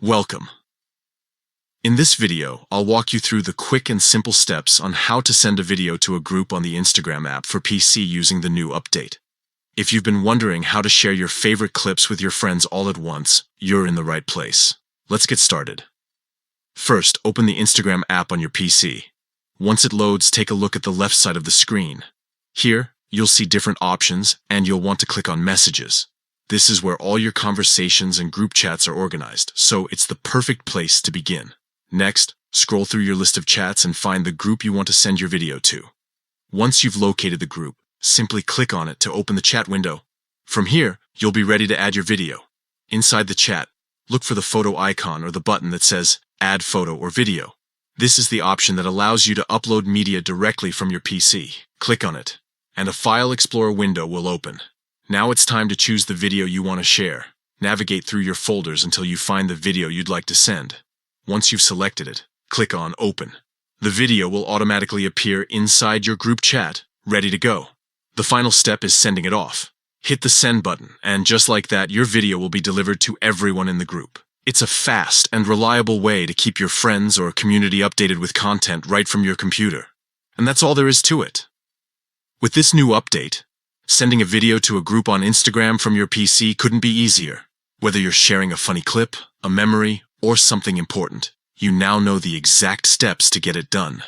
Welcome. In this video, I'll walk you through the quick and simple steps on how to send a video to a group on the Instagram app for PC using the new update. If you've been wondering how to share your favorite clips with your friends all at once, you're in the right place. Let's get started. First, open the Instagram app on your PC. Once it loads, take a look at the left side of the screen. Here, you'll see different options, and you'll want to click on Messages. This is where all your conversations and group chats are organized, so it's the perfect place to begin. Next, scroll through your list of chats and find the group you want to send your video to. Once you've located the group, simply click on it to open the chat window. From here, you'll be ready to add your video. Inside the chat, look for the photo icon or the button that says Add Photo or Video. This is the option that allows you to upload media directly from your PC. Click on it, and a File Explorer window will open. Now it's time to choose the video you want to share. Navigate through your folders until you find the video you'd like to send. Once you've selected it, click on Open. The video will automatically appear inside your group chat, ready to go. The final step is sending it off. Hit the Send button, and just like that, your video will be delivered to everyone in the group. It's a fast and reliable way to keep your friends or community updated with content right from your computer. And that's all there is to it. With this new update, sending a video to a group on Instagram from your PC couldn't be easier. Whether you're sharing a funny clip, a memory, or something important, you now know the exact steps to get it done.